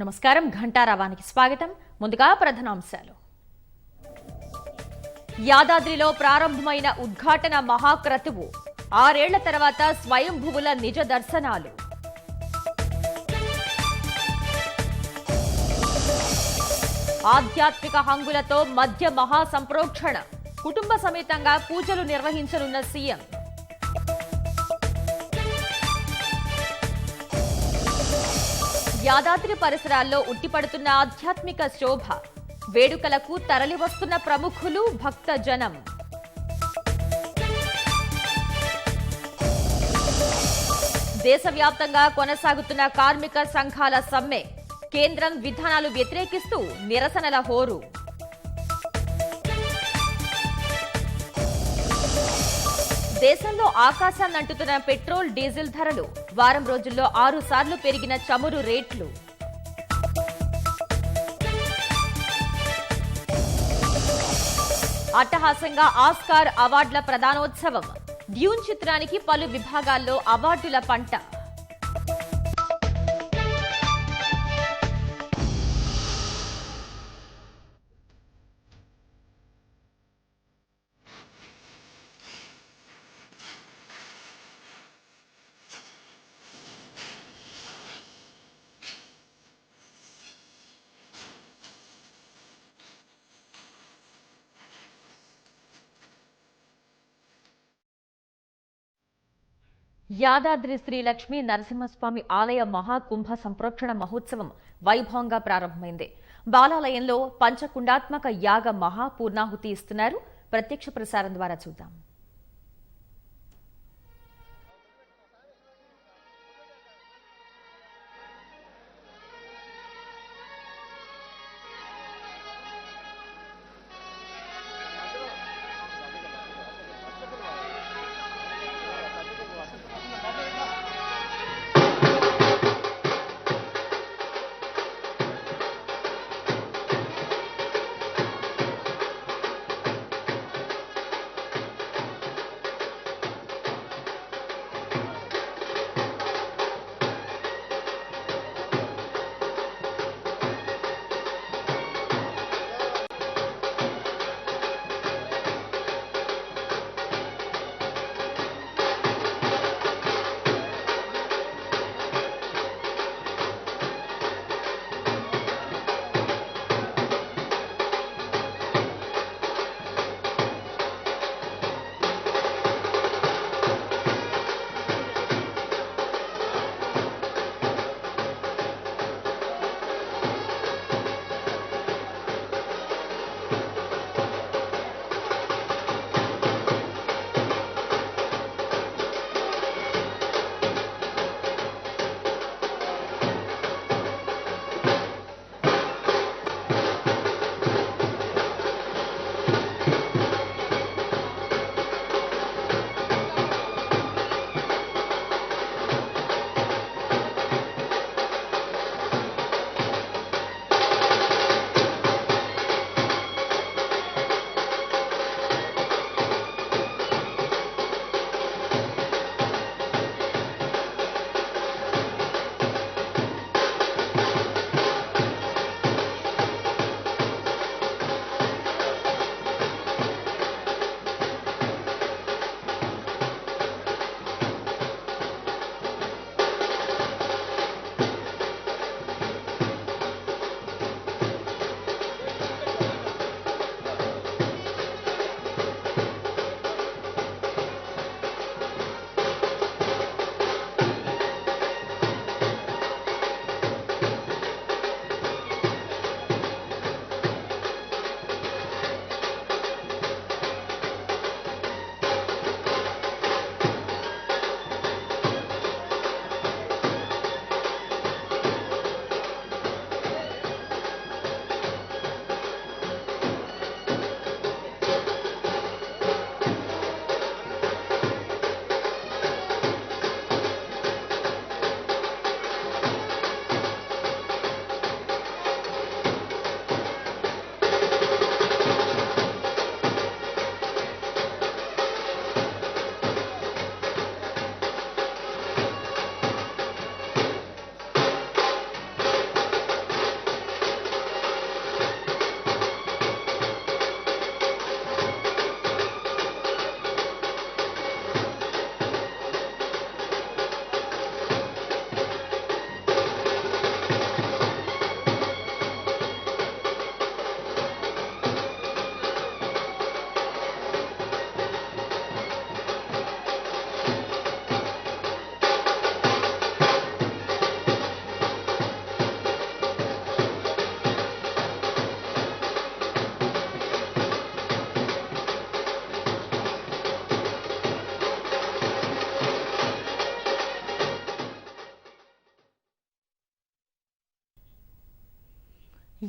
నమస్కారం ఘంటారావానికి స్వాగతం. ముందుగా ప్రధానాంశాలు. యాదాద్రిలో ప్రారంభమైన ఉద్ఘాటన మహాక్రతువు. 6 ఏళ్ల తర్వాత స్వయంభువుల నిజ దర్శనాలు. ఆధ్యాత్మిక హంగులతో మధ్య మహాసంప్రోక్షణ. కుటుంబ సమేతంగా పూజలు నిర్వహించనున్న సీఎం. యాదాద్రి పరిసరాల్లో ఉట్టిపడుతున్న ఆధ్యాత్మిక శోభ. వేడుకలకు తరలివస్తున్న ప్రముఖులు, భక్త జనం. దేశవ్యాప్తంగా కొనసాగుతున్న కార్మిక సంఘాల సమ్మె. కేంద్రం విధానాలు వ్యతిరేకిస్తూ నిరసనల హోరు. దేశంలో ఆకాశాన్నంటుతున్న పెట్రోల్, డీజిల్ ధరలు. వారం రోజుల్లో 6 సార్లు పెరిగిన చమురు రేట్లు. అట్టహాసంగా ఆస్కార్ అవార్డుల ప్రదానోత్సవం. డ్యూన్ చిత్రానికి పలు విభాగాల్లో అవార్డుల పంట. యాదాద్రి శ్రీ లక్ష్మీ నరసింహస్వామి ఆలయ మహాకుంభ సంప్రోక్షణ మహోత్సవం వైభవంగా ప్రారంభమైంది. బాలాలయంలో పంచకుండాత్మక యాగ మహాపూర్ణాహుతి ఇస్తున్నారు. ప్రత్యక్ష ప్రసారం ద్వారా చూద్దాం.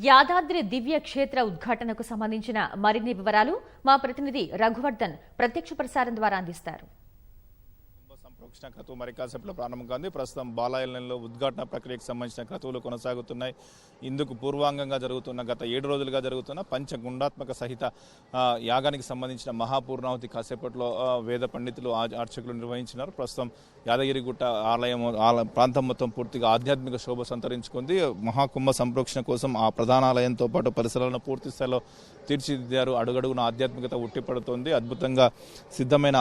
యాదాద్రి దివ్య క్షేత్ర ఉద్ఘాటనకు సంబంధించిన మరిన్ని వివరాలు మా ప్రతినిధి రఘువర్ధన్ ప్రత్యక్ష ప్రసారం ద్వారా అందిస్తారు. సంప్రోక్షణ క్రతువు మరి కాసేపులో ప్రారంభం కాంది. ప్రస్తుతం బాలాలయంలో ఉద్ఘాటన ప్రక్రియకు సంబంధించిన క్రతువులు కొనసాగుతున్నాయి. ఇందుకు పూర్వాంగంగా జరుగుతున్న గత 7 రోజులుగా జరుగుతున్న పంచగుండాత్మక సహిత యాగానికి సంబంధించిన మహాపూర్ణాహుతి కాసేపట్లో వేద పండితులు అర్చకులు నిర్వహించినారు. ప్రస్తుతం యాదగిరిగుట్ట ఆలయం ప్రాంతం మొత్తం పూర్తిగా ఆధ్యాత్మిక శోభ సంతరించుకుంది. మహాకుంభ సంప్రోక్షణ కోసం ఆ ప్రధాన ఆలయంతో పాటు పరిసరాలను పూర్తి స్థాయిలో తీర్చిదిద్దారు. అడుగడుగున ఆధ్యాత్మికత ఉట్టిపడుతోంది. అద్భుతంగా సిద్ధమైన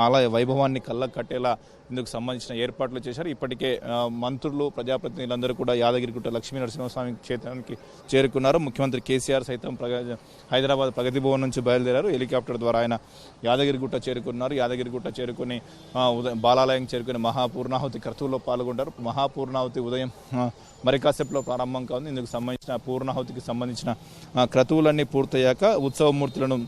ఆలయ వైభవాన్ని కళ్ళకు కట్టేలా ఇందుకు సంబంధించిన ఏర్పాట్లు చేశారు. ఇప్పటికే మంత్రులు ప్రజాప్రతినిధులందరూ కూడా యాదగిరిగుట్ట లక్ష్మీ నరసింహస్వామి క్షేత్రానికి చేరుకున్నారు. ముఖ్యమంత్రి కేసీఆర్ సైతం హైదరాబాద్ ప్రగతి భవన్ నుంచి బయలుదేరారు. హెలికాప్టర్ ద్వారా ఆయన యాదగిరిగుట్ట చేరుకున్నారు. యాదగిరిగుట్ట చేరుకుని బాలాలయం చేరుకుని మహాపూర్ణాహుతి క్రతువులో పాల్గొంటారు. మహాపూర్ణాహుతి ఉదయం మరి కాసేపులో ప్రారంభం కావుంది. ఇందుకు సంబంధించిన పూర్ణాహుతికి సంబంధించిన క్రతువులన్నీ పూర్తయ్యాక ఉత్సవమూర్తులను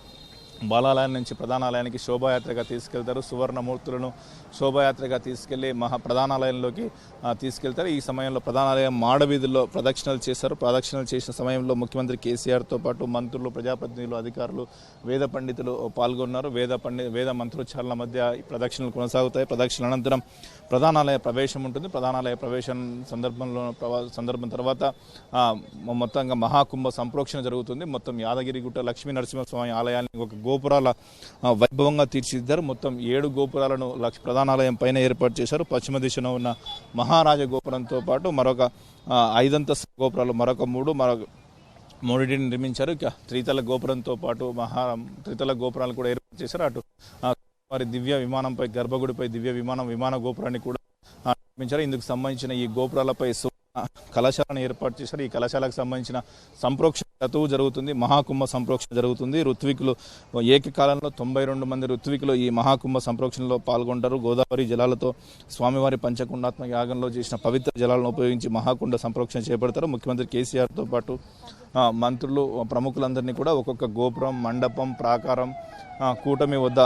బాలాలయం నుంచి ప్రధానాలయానికి శోభాయాత్రగా తీసుకెళ్తారు. సువర్ణమూర్తులను శోభాయాత్రగా తీసుకెళ్లి ప్రధానాలయంలోకి తీసుకెళ్తారు. ఈ సమయంలో ప్రధానాలయం మాడవీధుల్లో ప్రదక్షిణలు చేశారు. ప్రదక్షిణలు చేసిన సమయంలో ముఖ్యమంత్రి కేసీఆర్తో పాటు మంత్రులు, ప్రజాప్రతినిధులు, అధికారులు, వేద పండితులు పాల్గొన్నారు. వేద మంత్రోచ్చారణ మధ్య ప్రదక్షిణలు కొనసాగుతాయి. ప్రదక్షిణ అనంతరం ప్రధానాలయ ప్రవేశం ఉంటుంది. ప్రధానాలయ ప్రవేశం సందర్భం తర్వాత మొత్తంగా మహాకుంభ సంప్రోక్షణ జరుగుతుంది. మొత్తం యాదగిరిగుట్ట లక్ష్మీ నరసింహస్వామి ఆలయాన్ని ఒక గోపురాల వైభవంగా తీర్చిదిద్దారు. మొత్తం 7 గోపురాలను ప్రధానాలయం పైన ఏర్పాటు చేశారు. పశ్చిమ దిశలో ఉన్న మహారాజ గోపురంతో పాటు మరొక 5 గోపురాలు మరొక 3 నిర్మించారు. త్రితల గోపురంతో పాటు త్రితల గోపురాలు కూడా ఏర్పాటు చేశారు. అటు వారి దివ్య విమానంపై గర్భగుడిపై దివ్య విమాన గోపురాన్ని కూడా నిర్మించారు. ఇందుకు సంబంధించిన ఈ గోపురాలపై కళాశాలను ఏర్పాటు చేశారు. ఈ కళాశాలకు సంబంధించిన సంప్రోక్షణ క్రతువు జరుగుతుంది. మహాకుంభ సంప్రోక్షణ జరుగుతుంది. ఋత్వికులు ఏకకాలంలో 92 మంది ఋత్వికులు ఈ మహాకుంభ సంప్రోక్షణలో పాల్గొంటారు. గోదావరి జలాలతో స్వామివారి పంచకుండాత్మక యాగంలో చేసిన పవిత్ర జలాలను ఉపయోగించి మహాకుండ సంప్రోక్షణ చేపడతారు. ముఖ్యమంత్రి కేసీఆర్తో పాటు మంత్రులు, ప్రముఖులందరినీ కూడా ఒక్కొక్క గోపురం, మండపం, ప్రాకారం, కూటమి వద్ద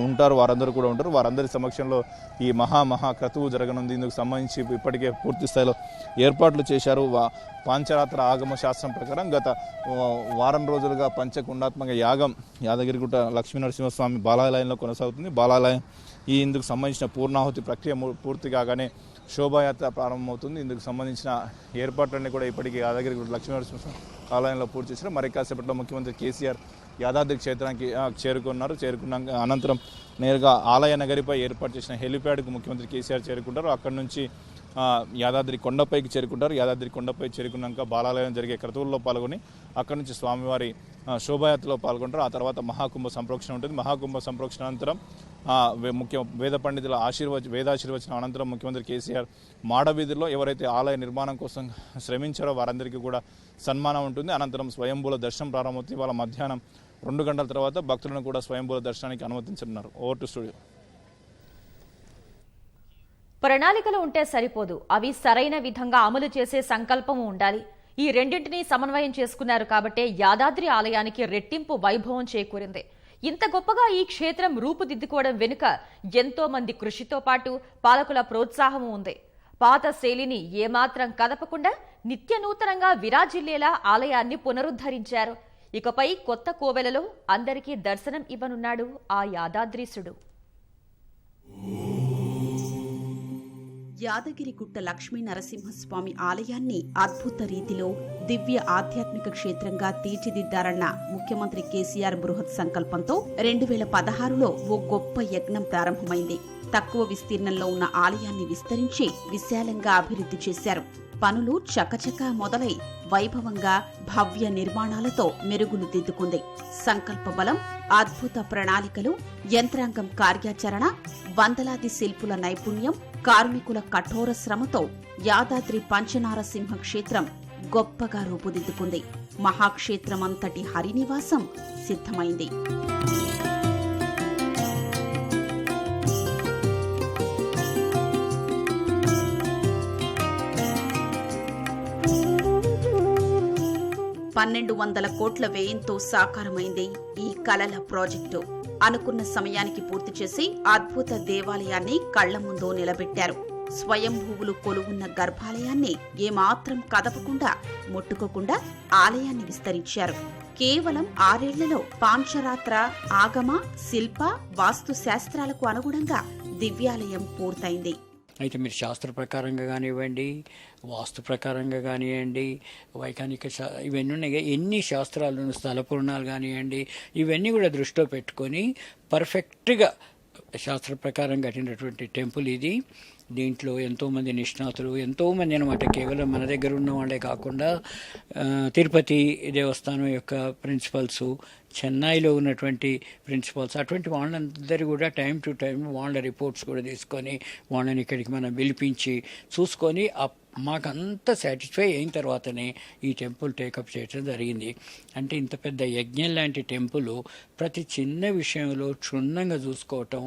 ఉంటారు. వారందరూ కూడా ఉంటారు. వారందరి సమక్షంలో ఈ మహా క్రతువు జరగనుంది. ఇందుకు సంబంధించి ఇప్పటికే పూర్తి స్థాయిలో ఏర్పాట్లు చేశారు. పాంచరాత్ర ఆగమ శాస్త్రం ప్రకారం గత వారం రోజులుగా పంచకుండాత్మక యాగం యాదగిరిగుట్ట లక్ష్మీ నరసింహస్వామి బాలాలయంలో కొనసాగుతుంది. బాలాలయం ఇందుకు సంబంధించిన పూర్ణాహుతి ప్రక్రియ పూర్తి కాగానే శోభాయాత్ర ప్రారంభమవుతుంది. ఇందుకు సంబంధించిన ఏర్పాట్లన్నీ కూడా ఇప్పటికీ యాదగిరిగుట్ట లక్ష్మీ నరసింహస్వామి ఆలయంలో పూర్తి చేశారు. మరి కాసేపట్లో ముఖ్యమంత్రి కేసీఆర్ యాదాద్రి క్షేత్రానికి చేరుకున్నాక అనంతరం నేరుగా ఆలయ నగరిపై ఏర్పాటు చేసిన హెలిప్యాడ్కు ముఖ్యమంత్రి కేసీఆర్ చేరుకుంటారు. అక్కడి నుంచి యాదాద్రి కొండపైకి చేరుకుంటారు. యాదాద్రి కొండపై చేరుకున్నాక బాలాలయం జరిగే క్రతువుల్లో పాల్గొని అక్కడి నుంచి స్వామివారి శోభాయాత్రలో పాల్గొంటారు. ఆ తర్వాత మహాకుంభ సంప్రోక్షణ ఉంటుంది. మహాకుంభ సంప్రోక్షణ అనంతరం వేద పండితుల వేదాశీర్వచనం అనంతరం ముఖ్యమంత్రి కేసీఆర్ మాడవీధుల్లో ఎవరైతే ఆలయ నిర్మాణం కోసం శ్రమించారో వారందరికీ కూడా సన్మానం ఉంటుంది. అనంతరం స్వయంభూల దర్శనం ప్రారంభమవుతుంది. వాళ్ళ మధ్యాహ్నం 2 గంటల తర్వాత భక్తులను కూడా స్వయంభూల దర్శనానికి అనుమతించనున్నారు. Over to studio. ప్రణాళికలు ఉంటే సరిపోదు, అవి సరైన విధంగా అమలు చేసే సంకల్పము ఉండాలి. ఈ రెండింటినీ సమన్వయం చేసుకున్నారు కాబట్టే యాదాద్రి ఆలయానికి రెట్టింపు వైభవం చేకూరింది. ఇంత గొప్పగా ఈ క్షేత్రం రూపుదిద్దుకోవడం వెనుక ఎంతో మంది కృషితో పాటు పాలకుల ప్రోత్సాహము ఉంది. పాత శైలిని ఏమాత్రం కదపకుండా నిత్య నూతనంగా విరాజిల్లేలా ఆలయాన్ని పునరుద్ధరించారు. ఇకపై కొత్త కోవెలలో అందరికీ దర్శనం ఇవ్వనున్నాడు ఆ యాదాద్రీశుడు. యాదగిరిగుట్ట లక్ష్మీ నరసింహస్వామి ఆలయాన్ని అద్భుత రీతిలో దివ్య ఆధ్యాత్మిక క్షేత్రంగా తీర్చిదిద్దారన్న ముఖ్యమంత్రి కేసీఆర్ బృహత్ సంకల్పంతో 2016లో ఓ గొప్ప యజ్ఞం ప్రారంభమైంది. తక్కువ విస్తీర్ణంలో ఉన్న ఆలయాన్ని విస్తరించి విశాలంగా అభివృద్ధి చేశారు. పనులు చకచకా మొదలై వైభవంగా భవ్య నిర్మాణాలతో మెరుగులు దిద్దుకుంది. సంకల్ప బలం, అద్భుత ప్రణాళికలు, యంత్రాంగం కార్యాచరణ, వందలాది శిల్పుల నైపుణ్యం, కార్మికుల కఠోర శ్రమతో యాదాద్రి పంచనారసింహ క్షేత్రం గొప్పగా రూపుదిద్దుకుంది. మహాక్షేత్రమంతటి హరినివాసం సిద్ధమైంది. $1,200 కోట్ల వ్యయంతో సాకారమైంది ఈ కలల ప్రాజెక్టు. అనుకున్న సమయానికి పూర్తి చేసి అద్భుత దేవాలయాన్ని కళ్ల ముందు నిలబెట్టారు. స్వయంభూవులు కొలువున్న గర్భాలయాన్ని ఏమాత్రం కదపకుండా ముట్టుకోకుండా ఆలయాన్ని విస్తరించారు. కేవలం 6 ఏళ్లలో పాంచరాత్ర, ఆగమ, శిల్ప, వాస్తు శాస్త్రాలకు అనుగుణంగా దివ్యాలయం పూర్తయింది. అయితే మీరు శాస్త్ర ప్రకారంగా కానివ్వండి, వాస్తు ప్రకారంగా కానివ్వండి, వైజ్ఞానిక ఇవన్నీ ఉన్నాయి, ఎన్ని శాస్త్రాలు, స్థల పురాణాలు కానివ్వండి, ఇవన్నీ కూడా దృష్టిలో పెట్టుకొని పర్ఫెక్ట్గా శాస్త్ర ప్రకారం కట్టినటువంటి టెంపుల్ ఇది. దీంట్లో ఎంతోమంది నిష్ణాతులు, ఎంతోమంది అనమాట, కేవలం మన దగ్గర ఉన్న వాళ్ళే కాకుండా తిరుపతి దేవస్థానం యొక్క ప్రిన్సిపల్స్, చెన్నైలో ఉన్నటువంటి ప్రిన్సిపల్స్, అటువంటి వాళ్ళందరూ కూడా టైం టు టైం వాళ్ళ రిపోర్ట్స్ కూడా తీసుకొని వాళ్ళని ఇక్కడికి మనం పిలిపించి చూసుకొని మాకంతా సాటిస్ఫై అయిన తర్వాతనే ఈ టెంపుల్ టేకప్ చేయడం జరిగింది. అంటే ఇంత పెద్ద యజ్ఞం లాంటి టెంపుల్ ప్రతి చిన్న విషయంలో క్షుణ్ణంగా చూసుకోవటం,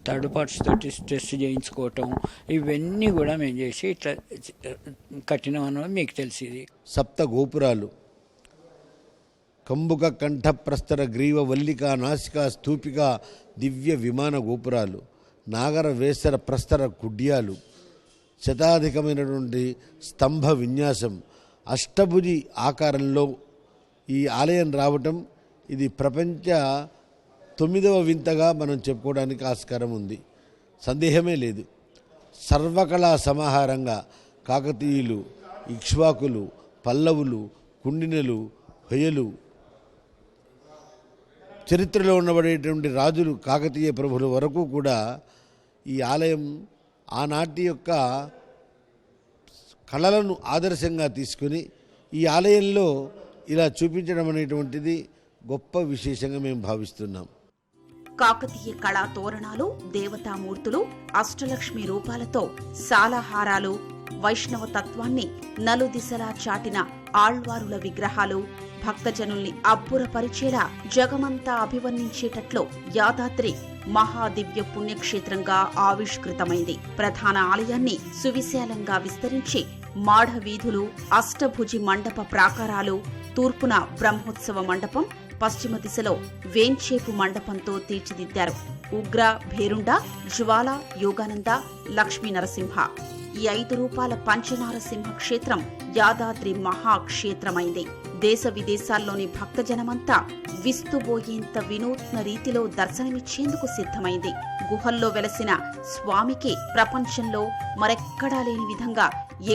థర్డ్ పార్ట్స్ తోటి టెస్ట్ చేయించుకోవటం, ఇవన్నీ కూడా మేము చేసి ఇట్లా కట్టినామని మీకు తెలిసింది. సప్త గోపురాలు, కంబుక కంఠ ప్రస్తర గ్రీవ వల్లిక నాసిక స్తూపిక దివ్య విమాన గోపురాలు, నాగర వేసర ప్రస్తర కుడ్యాలు, శతాధికమైనటువంటి స్తంభ విన్యాసం, అష్టభుజి ఆకారంలో ఈ ఆలయం రావటం ఇది ప్రపంచ 9వ వింతగా మనం చెప్పుకోవడానికి ఆస్కారం ఉంది. సందేహమే లేదు. సర్వకళా సమాహారంగా కాకతీయులు, ఇక్ష్వాకులు, పల్లవులు, కుండినలు, హొయలు, చరిత్రలో ఉండబడేటువంటి రాజులు, కాకతీయ ప్రభుల వరకు కూడా ఈ ఆలయం ఆనాటి యొక్క కళలను ఆదర్శంగా తీసుకుని ఈ ఆలయంలో ఇలా చూపించడం అనేటువంటిది గొప్ప విశేషంగా మేము భావిస్తున్నాం. కాకతీయ కళా తోరణాలు, దేవతామూర్తులు, అష్టలక్ష్మి రూపాలతో సాలహారాలు, వైష్ణవ తత్వాన్ని నలుదిశలా చాటిన ఆళ్వారుల విగ్రహాలు భక్తజనుల్ని అబ్బురపరిచేలా జగమంతా అభివర్ణించేటట్లు యాదాద్రి మహాదివ్య పుణ్యక్షేత్రంగా ఆవిష్కృతమైంది. ప్రధాన ఆలయాన్ని సువిశాలంగా విస్తరించి మాఢ వీధులు, అష్టభుజి మండప ప్రాకారాలు, తూర్పున బ్రహ్మోత్సవ మండపం, పశ్చిమ దిశలో వేంచేపు మండపంతో తీర్చిదిద్దారు. ఉగ్ర, భేరుండ, జ్వాల, యోగానంద, లక్ష్మీ నరసింహ ఈ 5 రూపాల పంచనారసింహ క్షేత్రం యాదాద్రి మహాక్షేత్రమైంది. దేశ విదేశాల్లోని భక్తజనమంతా విస్తుబోయేంత వినూత్న రీతిలో దర్శనమిచ్చేందుకు సిద్ధమైంది. గుహల్లో వెలసిన స్వామికి ప్రపంచంలో మరెక్కడా లేని విధంగా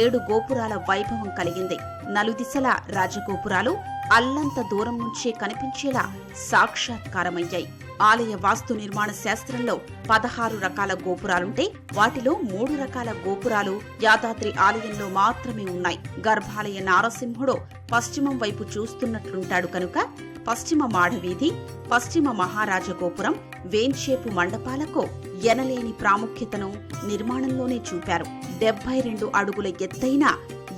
7 గోపురాల వైభవం కలిగింది. నలుదిశల రాజగోపురాలు అల్లంత దూరం నుంచే కనిపించేలా సాక్షాత్కారమయ్యాయి. ఆలయ వాస్తు నిర్మాణ శాస్త్రంలో 16 రకాల గోపురాలుంటే వాటిలో 3 రకాల గోపురాలు యాదాద్రి ఆలయంలో మాత్రమే ఉన్నాయి. గర్భాలయ నారసింహుడు పశ్చిమం వైపు చూస్తున్నట్లుంటాడు కనుక పశ్చిమ మాడవీధి, పశ్చిమ మహారాజ గోపురం, వేంచేపు మండపాలకు ఎనలేని ప్రాముఖ్యతను నిర్మాణంలోనే చూపారు. 72 అడుగుల ఎత్తైన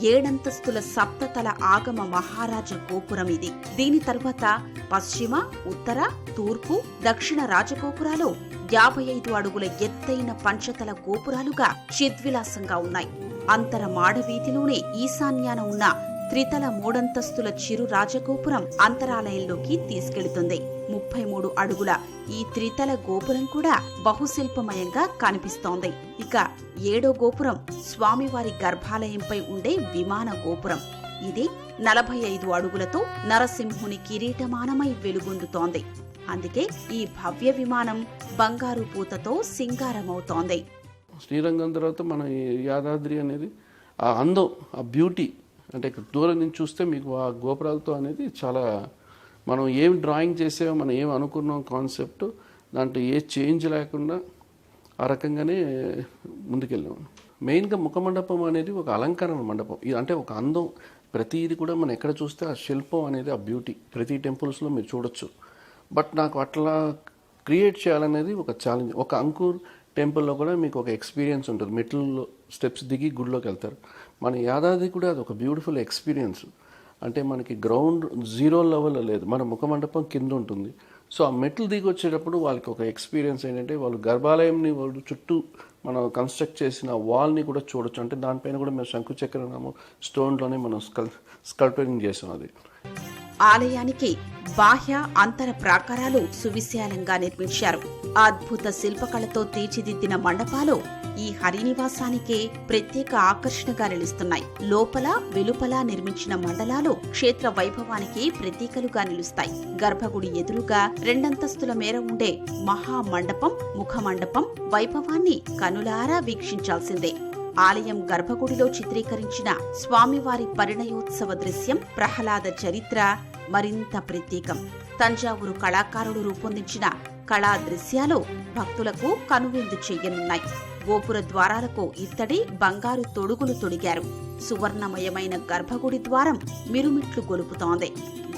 7 అంతస్తుల సప్తతల ఆగమ మహారాజ గోపురం ఇది. దీని తరువాత పశ్చిమ, ఉత్తర, తూర్పు, దక్షిణ రాజగోపురాలు 55 అడుగుల ఎత్తైన పంచతల గోపురాలుగా చిద్విలాసంగా ఉన్నాయి. అంతర మాడవీధిలోనే ఈశాన్యాన ఉన్న త్రితల 3 అంతస్తుల చిరు రాజగోపురం అంతరాలయంలోకి తీసుకెళుతుంది. 33 అడుగుల ఈ త్రితల గోపురం కూడా బహుశిల్పమయంగా కనిపిస్తోంది. ఇక 7వ గోపురం స్వామివారి గర్భాలయంపై ఉండే విమాన గోపురం. ఇది 45 అడుగులతో నరసింహుని కిరీటమానమై వెలుగొందుతోంది. అందుకే ఈ భవ్య విమానం బంగారు పూతతో సింగారమవుతోంది. శ్రీరంగం తర్వాత మన యాదాద్రి అనేది ఆ అందం, ఆ బ్యూటీ, అంటే ఇక్కడ దూరం నుంచి చూస్తే మీకు ఆ గోపురాలతో అనేది చాలా, మనం ఏం డ్రాయింగ్ చేసామో, మనం ఏం అనుకున్నాం కాన్సెప్ట్, దాంట్లో ఏ చేంజ్ లేకుండా ఆ రకంగానే ముందుకెళ్ళాము. మెయిన్గా ముఖమండపం అనేది ఒక అలంకరణ మండపం, ఇది అంటే ఒక అందం. ప్రతిది కూడా మనం ఎక్కడ చూస్తే ఆ శిల్పం అనేది, ఆ బ్యూటీ ప్రతి టెంపుల్స్లో మీరు చూడొచ్చు. బట్ నాకు అట్లా క్రియేట్ చేయాలనేది ఒక ఛాలెంజ్. ఒక అంకుర్ టెంపుల్లో కూడా మీకు ఒక ఎక్స్పీరియన్స్ ఉంటుంది, మెట్లలో స్టెప్స్ దిగి గుడిలోకి వెళ్తారు. మన యాదాద్రి కూడా అది ఒక బ్యూటిఫుల్ ఎక్స్పీరియన్స్. అంటే మనకి గ్రౌండ్ జీరో లెవెల్లో లేదు, మన ముఖమండపం కింద ఉంటుంది. సో ఆ మెట్లు దిగి వచ్చేటప్పుడు వాళ్ళకి ఒక ఎక్స్పీరియన్స్ ఏంటంటే, వాళ్ళు గర్భాలయంని వాళ్ళు చుట్టూ మనం కన్స్ట్రక్ట్ చేసిన వాల్ని కూడా చూడొచ్చు. అంటే దానిపైన కూడా మేము శంకుచక్రనామం స్టోన్లోనే మనం స్కల్ప్చరింగ్ చేసాం. అది ఆలయానికి బాహ్య అంతర ప్రాకారాలు సువిశాలంగా నిర్మించారు. అద్భుత శిల్పకళతో తీర్చిదిద్దిన మండపాలు ఈ హరినివాసానికే ప్రత్యేక ఆకర్షణగా నిలుస్తున్నాయి. లోపల వెలుపల నిర్మించిన మండలాలు క్షేత్ర వైభవానికి ప్రతీకలుగా నిలుస్తాయి. గర్భగుడి ఎదురుగా 2 అంతస్తుల మేర ఉండే మహామండపం, ముఖమండపం వైభవాన్ని కనులారా వీక్షించాల్సిందే. ఆలయం గర్భగుడిలో చిత్రీకరించిన స్వామివారి పరిణయోత్సవ దృశ్యం, ప్రహ్లాద చరిత్ర మరింత ప్రత్యేకం. తంజావూరు కళాకారులు రూపొందించిన కళా దృశ్యాలు భక్తులకు కనువిందు చెయ్యనున్నాయి. గోపుర ద్వారాలకు ఇత్తడి, బంగారు తొడుగులు తొడిగారు. సువర్ణమయమైన గర్భగుడి ద్వారం మిరుమిట్లు గొలుపుతోంది.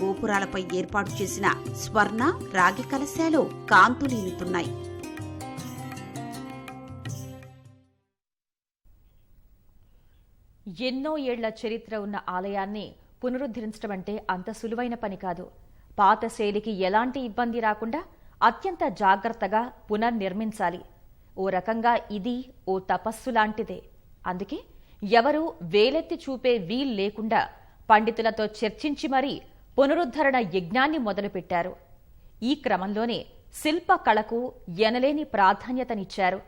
గోపురాలపై ఏర్పాటు చేసిన స్వర్ణ, రాగి కలశాలు కాంతులీనుతున్నాయి. ఎన్నో ఏళ్ల చరిత్ర ఉన్న ఆలయాన్ని పునరుద్ధరించడం అంటే అంత సులువైన పని కాదు. పాత శైలికి ఎలాంటి ఇబ్బంది రాకుండా అత్యంత జాగ్రత్తగా పునర్నిర్మించాలి. ఓ రకంగా ఇది ఓ తపస్సు లాంటిదే. అందుకే ఎవరూ వేలెత్తి చూపే వీలు లేకుండా పండితులతో చర్చించి మరీ పునరుద్ధరణ యజ్ఞాన్ని మొదలుపెట్టారు. ఈ క్రమంలోనే శిల్ప కళకు ఎనలేని ప్రాధాన్యతనిచ్చారు.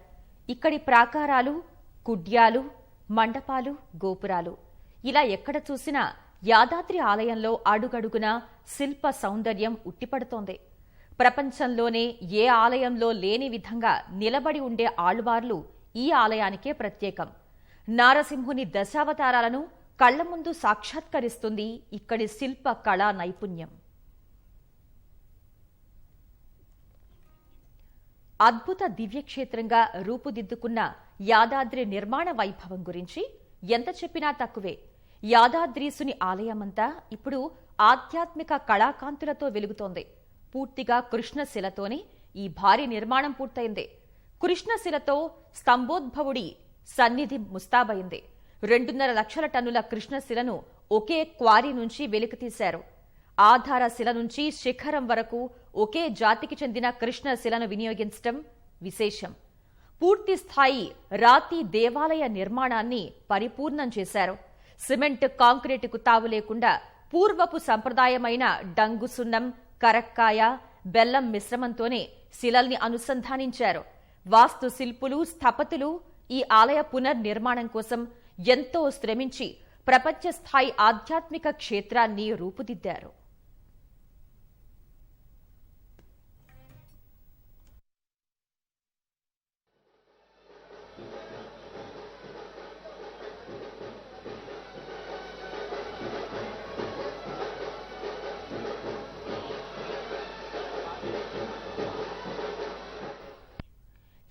ఇక్కడి ప్రాకారాలు, కుడ్యాలు, మండపాలు, గోపురాలు ఇలా ఎక్కడ చూసినా యాదాద్రి ఆలయంలో అడుగడుగునా శిల్ప సౌందర్యం ఉట్టిపడుతోంది. ప్రపంచంలోనే ఏ ఆలయంలో లేని విధంగా నిలబడి ఉండే ఆళ్వార్లు ఈ ఆలయానికే ప్రత్యేకం. నారసింహుని దశావతారాలను కళ్ల ముందు సాక్షాత్కరిస్తుంది ఇక్కడి శిల్ప కళా నైపుణ్యం. అద్భుత దివ్యక్షేత్రంగా రూపుదిద్దుకున్న యాదాద్రి నిర్మాణ వైభవం గురించి ఎంత చెప్పినా తక్కువే. యాదాద్రీసుని ఆలయమంతా ఇప్పుడు ఆధ్యాత్మిక కళాకాంతులతో వెలుగుతోంది. పూర్తిగా కృష్ణశిలతోనే ఈ భారీ నిర్మాణం పూర్తయింది. కృష్ణశిలతో స్తంభోద్భవుడి సన్నిధి ముస్తాబైంది. 2.5 లక్షల టన్నుల కృష్ణశిలను ఒకే క్వారీ నుంచి వెలికితీశారు. ఆధార శిల నుంచి శిఖరం వరకు ఒకే జాతికి చెందిన కృష్ణశిలను వినియోగించడం విశేషం. పూర్తి స్థాయి రాతి దేవాలయ నిర్మాణాన్ని పరిపూర్ణం చేశారు. సిమెంట్, కాంక్రీటుకు తావు లేకుండా పూర్వపు సంప్రదాయమైన డంగు సున్నం, కరక్కాయ, బెల్లం మిశ్రమంతోనే శిలల్ని అనుసంధానించారు. వాస్తు శిల్పులు, స్థపతులు ఈ ఆలయ పునర్నిర్మాణం కోసం ఎంతో శ్రమించి ప్రపంచ స్థాయి ఆధ్యాత్మిక క్షేత్రాన్ని రూపుదిద్దారు.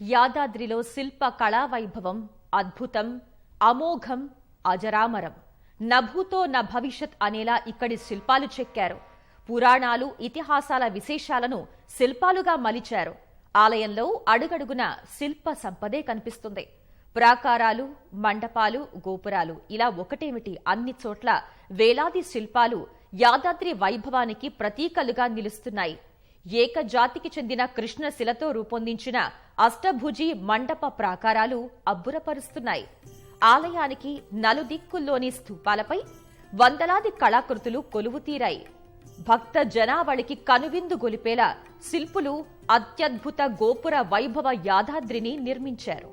యాదాద్రిలో శిల్ప కళా వైభవం అద్భుతం, అమోఘం, అజరామరం. నభూతో న భవిష్యత్ అనేలా ఇక్కడి శిల్పాలు చెక్కారు. పురాణాలు, ఇతిహాసాల విశేషాలను శిల్పాలుగా మలిచారు. ఆలయంలో అడుగడుగున శిల్ప సంపదే కనిపిస్తుంది. ప్రాకారాలు, మండపాలు, గోపురాలు ఇలా ఒకటేమిటి అన్ని చోట్ల వేలాది శిల్పాలు యాదాద్రి వైభవానికి ప్రతీకలుగా నిలుస్తున్నాయి. ఏకజాతికి చెందిన కృష్ణశిలతో రూపొందించిన అష్టభుజి మండప ప్రాకారాలు అబ్బురపరుస్తున్నాయి. ఆలయానికి నలుదిక్కుల్లోని స్తూపాలపై వందలాది కళాకృతులు కొలువుతీరాయి. భక్త జనావళికి కనువిందు గొలిపేలా శిల్పులు అత్యద్భుత గోపుర వైభవ యాదాద్రిని నిర్మించారు.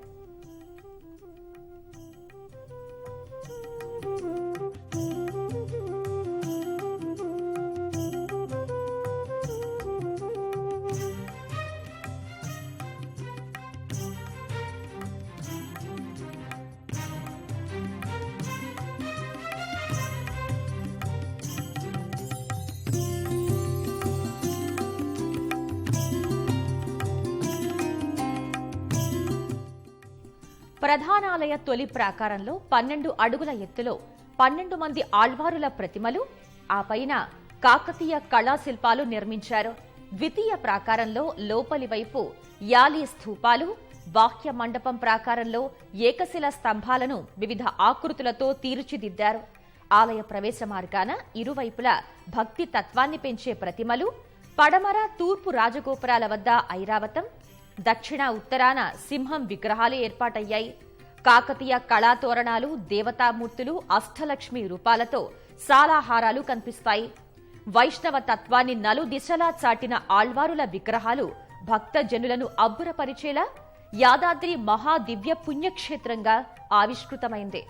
ప్రధానాలయ తొలి ప్రాకారంలో 12 అడుగుల ఎత్తులో 12 మంది ఆళ్వారుల ప్రతిమలు, ఆ పైన కాకతీయ కళాశిల్పాలు నిర్మించారు. ద్వితీయ ప్రాకారంలో లోపలి వైపు యాలి స్థూపాలు, బాహ్య మండపం ప్రాకారంలో ఏకశిల స్తంభాలను వివిధ ఆకృతులతో తీర్చిదిద్దారు. ఆలయ ప్రవేశ మార్గాన ఇరువైపులా భక్తి తత్వాన్ని పెంచే ప్రతిమలు, పడమర, తూర్పు రాజగోపురాల వద్ద ఐరావతం, దక్షిణ, ఉత్తరాన సింహం విగ్రహాలు ఏర్పాటయ్యాయి. కాకతీయ కళాతోరణాలు, దేవతామూర్తులు, అష్టలక్ష్మి రూపాలతో సాలాహారాలు కనిపిస్తాయి. వైష్ణవ తత్వాన్ని నలుదిశలా చాటిన ఆళ్వారుల విగ్రహాలు భక్తజనులను అబ్బురపరిచేలా యాదాద్రి మహాదివ్య పుణ్యక్షేత్రంగా ఆవిష్కృతమైంది.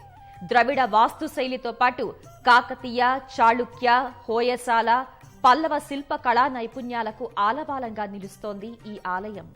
ద్రవిడ వాస్తుశైలితో పాటు కాకతీయ, చాళుక్య, హోయసాల, పల్లవ శిల్ప కళా నైపుణ్యాలకు ఆలవాలంగా నిలుస్తోంది ఈ ఆలయం.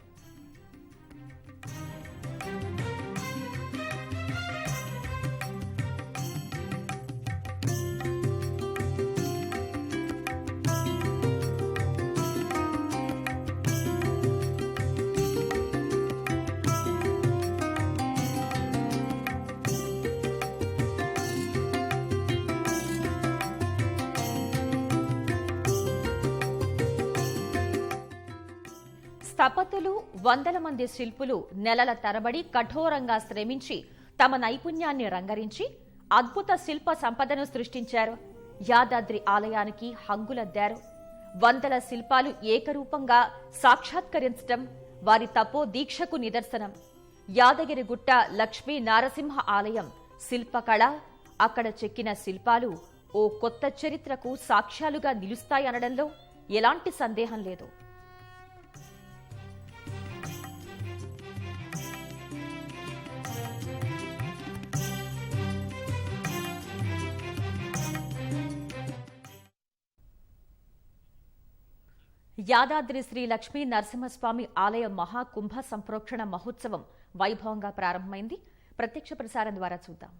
స్థపతులు, వందల మంది శిల్పులు నెలల తరబడి కఠోరంగా శ్రమించి తమ నైపుణ్యాన్ని రంగరించి అద్భుత శిల్ప సంపదను సృష్టించారు. యాదాద్రి ఆలయానికి హంగులద్దారు. వందల శిల్పాలు ఏకరూపంగా సాక్షాత్కరించడం వారి తపో దీక్షకు నిదర్శనం. యాదగిరిగుట్ట లక్ష్మీ నారసింహ ఆలయం శిల్పకళ, అక్కడ చెక్కిన శిల్పాలు ఓ కొత్త చరిత్రకు సాక్ష్యాలుగా నిలుస్తాయనడంలో ఎలాంటి సందేహం లేదు. యాదాద్రి శ్రీ లక్ష్మీ నరసింహస్వామి ఆలయ మహాకుంభ సంప్రోక్షణ మహోత్సవం వైభవంగా ప్రారంభమైంది. ప్రత్యక్ష ప్రసారం ద్వారా చూద్దాం.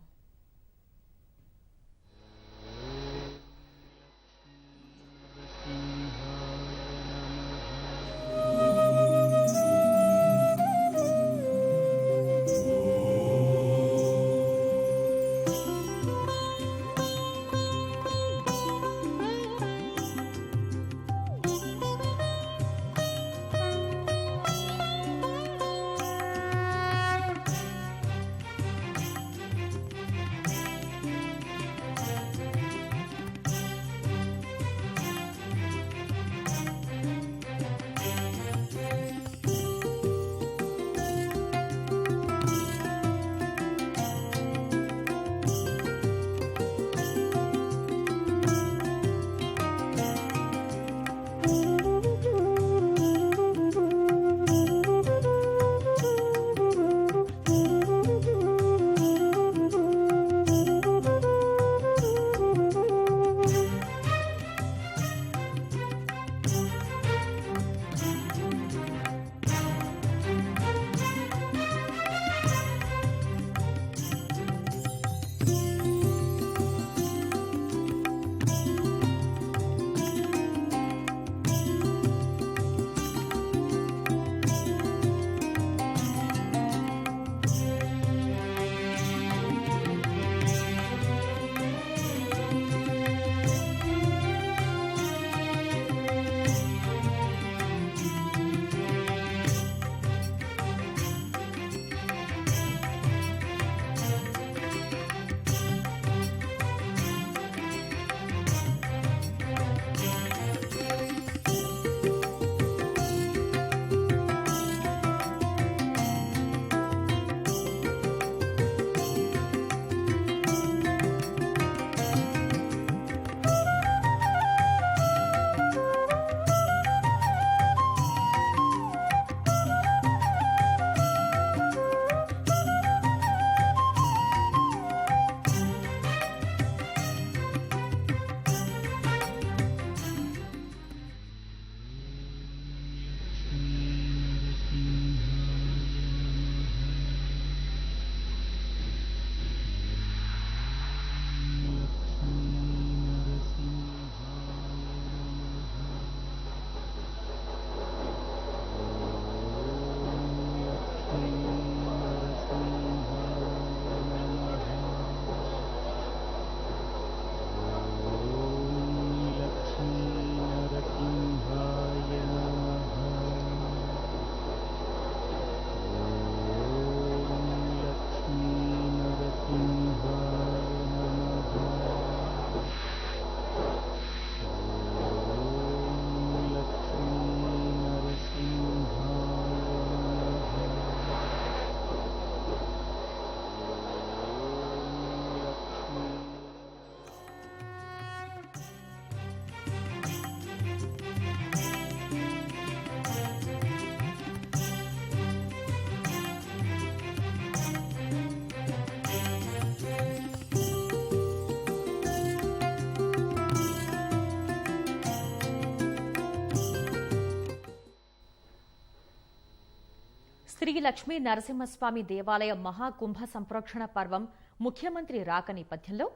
శ్రీ లక్ష్మీ నరసింహస్వామి దేవాలయ మహాకుంభ సంప్రోక్షణ పర్వం ముఖ్యమంత్రి రాక నేపథ్యంలో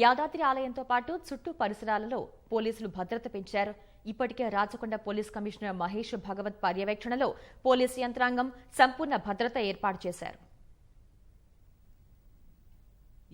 యాదాద్రి ఆలయంతో పాటు చుట్టూ పరిసరాలలో పోలీసులు భద్రత పెంచారు. ఇప్పటికే రాచకొండ పోలీస్ కమిషనర్ మహేష్ భగవత్ పర్యవేక్షణలో పోలీసు యంత్రాంగం సంపూర్ణ భద్రత ఏర్పాటు చేశారు.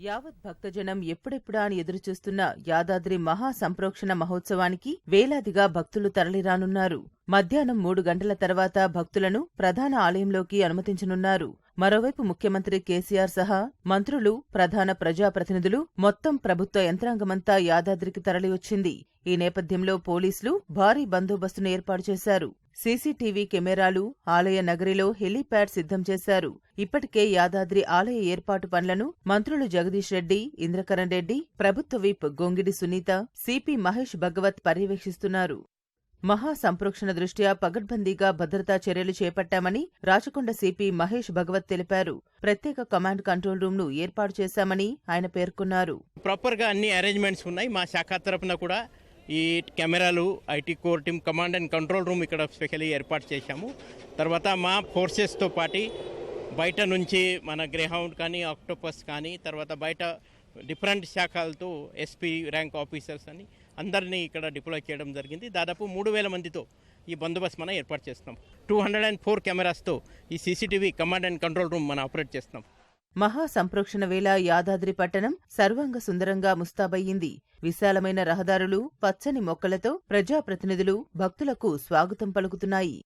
యావత్ భక్తజనం ఎప్పుడెప్పుడా అని ఎదురుచూస్తున్న యాదాద్రి మహా సంప్రోక్షణ మహోత్సవానికి వేలాదిగా భక్తులు తరలిరానున్నారు. మధ్యాహ్నం 3 గంటల తర్వాత భక్తులను ప్రధాన ఆలయంలోకి అనుమతించనున్నారు. మరోవైపు ముఖ్యమంత్రి కేసీఆర్ సహా మంత్రులు, ప్రధాన ప్రజాప్రతినిధులు, మొత్తం ప్రభుత్వ యంత్రాంగమంతా యాదాద్రికి తరలివచ్చింది. ఈ నేపథ్యంలో పోలీసులు భారీ బందోబస్తును ఏర్పాటు చేశారు. సీసీటీవీ కెమెరాలు, ఆలయ నగరిలో హెలీప్యాడ్ సిద్ధం చేశారు. ఇప్పటికే యాదాద్రి ఆలయ ఏర్పాటు పనులను మంత్రులు జగదీష్ రెడ్డి, ఇంద్రకరణ్ రెడ్డి, ప్రభుత్వ విప్ గొంగిడి సునీత, సిపి మహేష్ భగవత్ పర్యవేక్షిస్తున్నారు. మహా సంప్రోక్షణ దృష్ట్యా పగడ్బందీగా భద్రతా చర్యలు చేపట్టామని రాచకొండ సిపి మహేష్ భగవత్ తెలిపారు. ప్రత్యేక కమాండ్ కంట్రోల్ రూమ్ ను ఏర్పాటు చేశామని ఆయన పేర్కొన్నారు. ప్రాపర్గా అన్ని అరేంజ్మెంట్స్ ఉన్నాయి. మా శాఖ తరపున కూడా ఈ కెమెరాలు, IT core team, command and control room ఇక్కడ స్పెషల్లీ ఏర్పాటు చేశాము. తర్వాత మా ఫోర్సెస్తో పాటు బయట నుంచి మన గ్రేహౌండ్ కానీ, ఆక్టోపస్ కానీ, తర్వాత బయట డిఫరెంట్ శాఖలతో ఎస్పీ ర్యాంక్ ఆఫీసర్స్ అని అందరినీ ఇక్కడ డిప్లాయ్ చేయడం జరిగింది. దాదాపు 3000 మందితో ఈ బందోబస్తు మనం ఏర్పాటు చేస్తున్నాం. 204 కెమెరాస్తో ఈ CCTV command and control room మనం ఆపరేట్ చేస్తున్నాం. మహా సంప్రోక్షణ వేళ యాదాద్రి పట్టణం సర్వాంగ సుందరంగా ముస్తాబయ్యింది. విశాలమైన రహదారులు, పచ్చని మొక్కలతో ప్రజాప్రతినిధులు, భక్తులకు స్వాగతం పలుకుతున్నాయి.